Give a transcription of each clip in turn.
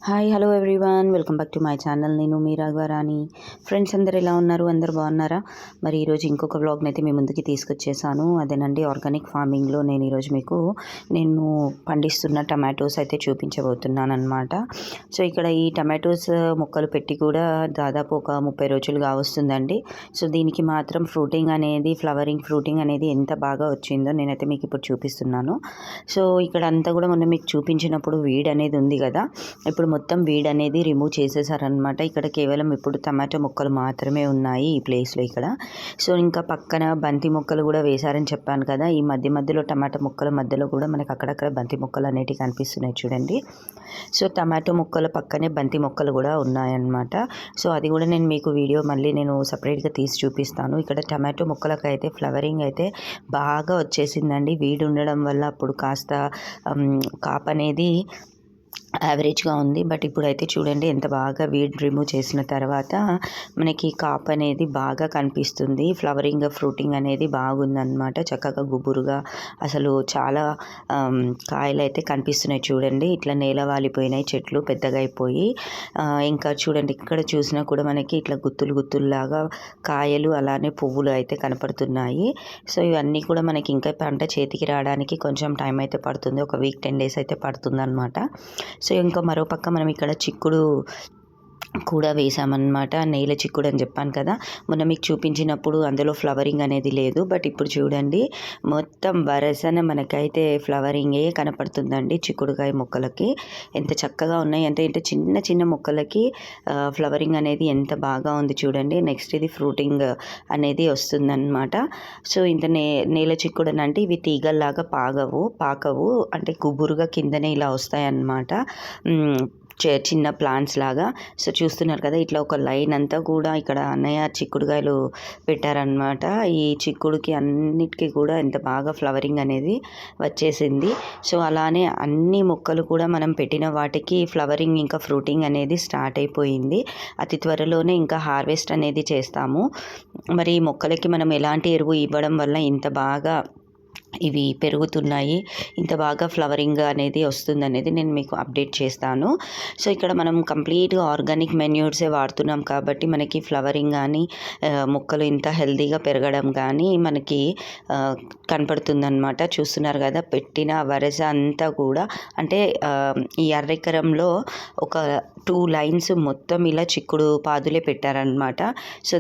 Hi hello everyone, welcome back to my channel. నేను మీ Raghavarani. Friends అందరు ఎలా ఉన్నారు? అందరు బాగున్నారా? మరి ఈరోజు ఇంకొక వ్లాగ్ని అయితే మీ ముందుకి తీసుకొచ్చేసాను. అదేనండి, ఆర్గానిక్ ఫార్మింగ్లో నేను ఈరోజు మీకు పండిస్తున్న టమాటోస్ అయితే చూపించబోతున్నాను అనమాట. సో ఇక్కడ ఈ టమాటోస్ మొక్కలు పెట్టి కూడా దాదాపు ఒక 30 రోజులు కావస్తుందండి. సో దీనికి మాత్రం ఫ్రూటింగ్ అనేది ఎంత బాగా వచ్చిందో నేనైతే మీకు ఇప్పుడు చూపిస్తున్నాను. సో ఇక్కడ అంతా కూడా మొన్న మీకు చూపించినప్పుడు వీడ్ అనేది ఉంది కదా, ఇప్పుడు మొత్తం వీడ్ అనేది రిమూవ్ చేసేసారనమాట. ఇక్కడ కేవలం ఇప్పుడు టమాటో మొక్కలు మాత్రమే ఉన్నాయి ఈ ప్లేస్లో ఇక్కడ. సో ఇంకా పక్కన బంతి మొక్కలు కూడా వేశారని చెప్పాను కదా, ఈ మధ్యలో టమాటో మొక్కల మధ్యలో కూడా మనకి అక్కడక్కడ బంతి మొక్కలు అనేటివి కనిపిస్తున్నాయి చూడండి. సో టమాటో మొక్కల పక్కనే బంతి మొక్కలు కూడా ఉన్నాయన్నమాట. సో అది కూడా నేను మీకు వీడియో మళ్ళీ నేను సపరేట్గా తీసి చూపిస్తాను. ఇక్కడ టమాటో మొక్కలకు అయితే ఫ్లవరింగ్ అయితే బాగా వచ్చేసిందండి. వీడు ఉండడం వల్ల అప్పుడు కాస్త కాప్ అనేది యావరేజ్గా ఉంది. బట్ ఇప్పుడైతే చూడండి ఎంత బాగా వీడ్ రిమూవ్ చేసిన తర్వాత మనకి కాప్ అనేది బాగా కనిపిస్తుంది. ఫ్రూటింగ్ అనేది బాగుందన్నమాట. చక్కగా గుబురుగా అసలు చాలా కాయలు అయితే కనిపిస్తున్నాయి చూడండి. ఇట్లా నేల వాలిపోయినాయి చెట్లు పెద్దగా అయిపోయి. ఇంకా చూడండి ఇక్కడ చూసినా కూడా మనకి ఇట్లా గుత్తుల్లాగా కాయలు అలానే పువ్వులు అయితే కనపడుతున్నాయి. సో ఇవన్నీ కూడా మనకి ఇంకా పంట చేతికి రావడానికి కొంచెం టైం అయితే పడుతుంది. ఒక వీక్ 10 days అయితే పడుతుంది అనమాట. సో ఇంకా మరోపక్క మనం ఇక్కడ చిక్కుడు కూడా వేసామన్నమాట. నేల చిక్కుడు అని చెప్పాను కదా మొన్న మీకు చూపించినప్పుడు, అందులో ఫ్లవరింగ్ అనేది లేదు. బట్ ఇప్పుడు చూడండి మొత్తం వరసన మనకైతే ఫ్లవరింగే కనపడుతుందండి. చిక్కుడుకాయ మొక్కలకి ఎంత చక్కగా ఉన్నాయి అంటే చిన్న మొక్కలకి ఫ్లవరింగ్ అనేది ఎంత బాగా ఉంది చూడండి. నెక్స్ట్ ఇది ఫ్రూటింగ్ అనేది వస్తుందన్నమాట. సో ఇంత నేల చిక్కుడు అంటే ఇవి తీగల్లాగా పాకవు అంటే గుబురుగా కిందనే ఇలా వస్తాయన్నమాట, చిన్న ప్లాంట్స్ లాగా. సో చూస్తున్నారు కదా, ఇట్లా ఒక లైన్ అంతా కూడా ఇక్కడ అన్నయ్య చిక్కుడుకాయలు పెట్టారనమాట. ఈ చిక్కుడుకి అన్నిటికీ కూడా ఎంత బాగా ఫ్లవరింగ్ అనేది వచ్చేసింది. సో అలానే అన్ని మొక్కలు కూడా మనం పెట్టిన వాటికి ఫ్లవరింగ్ ఇంకా ఫ్రూటింగ్ అనేది స్టార్ట్ అయిపోయింది. అతి త్వరలోనే ఇంకా హార్వెస్ట్ అనేది చేస్తాము. మరి ఈ మొక్కలకి మనం ఎలాంటి ఎరువు ఇవ్వడం వల్ల ఇంత బాగా ఇవి పెరుగుతున్నాయి, ఇంత బాగా ఫ్లవరింగ్ అనేది వస్తుంది అనేది నేను మీకు అప్డేట్ చేస్తాను. సో ఇక్కడ మనం కంప్లీట్గా ఆర్గానిక్ మెన్యూర్సే వాడుతున్నాం కాబట్టి మనకి ఫ్లవరింగ్ కానీ మొక్కలు ఇంత హెల్తీగా పెరగడం కానీ మనకి కనపడుతుందన్నమాట. చూస్తున్నారు కదా, పెట్టిన వరస అంతా కూడా అంటే ఈ అరెకరంలో ఒక 2 lines మొత్తం ఇలా చిక్కుడు పాదులే పెట్టారనమాట. సో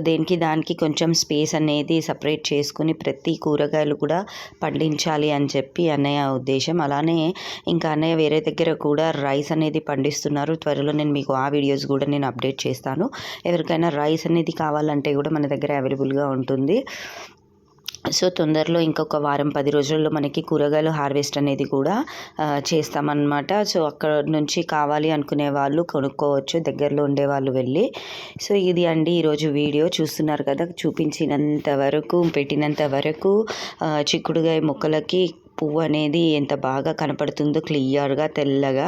దానికి కొంచెం స్పేస్ అనేది సపరేట్ చేసుకుని ప్రతి కూరగాయలు కూడా పండించాలి అని చెప్పి అన్నయ్య ఉద్దేశం. అలానే ఇంకా అన్నయ్య వేరే దగ్గర కూడా రైస్ అనేది పండిస్తున్నారు. త్వరలో నేను మీకు ఆ వీడియోస్ కూడా నేను అప్డేట్ చేస్తాను. ఎవరికైనా రైస్ అనేది కావాలంటే కూడా మన దగ్గర అవైలబుల్గా ఉంటుంది. సో తొందరలో ఇంకొక వారం 10 రోజుల్లో మనకి కూరగాయలు హార్వెస్ట్ అనేది కూడా చేస్తామన్నమాట. సో అక్కడ నుంచి కావాలి అనుకునే వాళ్ళు కొనుక్కోవచ్చు, దగ్గరలో ఉండే వాళ్ళు వెళ్ళి. సో ఇది అండి ఈరోజు వీడియో. చూస్తున్నారు కదా, చూపించినంత వరకు పెట్టినంత వరకు చిక్కుడుగాయ మొక్కలకి పువ్వు అనేది ఎంత బాగా కనపడుతుందో క్లియర్గా తెల్లగా.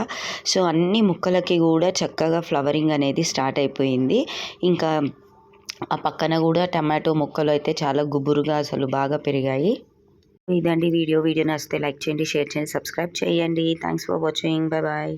సో అన్ని మొక్కలకి కూడా చక్కగా ఫ్లవరింగ్ అనేది స్టార్ట్ అయిపోయింది. ఇంకా ఆ పక్కన కూడా టమాటో మొక్కలు అయితే చాలా గుబురుగా అసలు బాగా పెరిగాయి. ఇదండి వీడియో నచ్చితే లైక్ చేయండి, షేర్ చేయండి, సబ్స్క్రైబ్ చేయండి. Thanks for watching. బాయ్.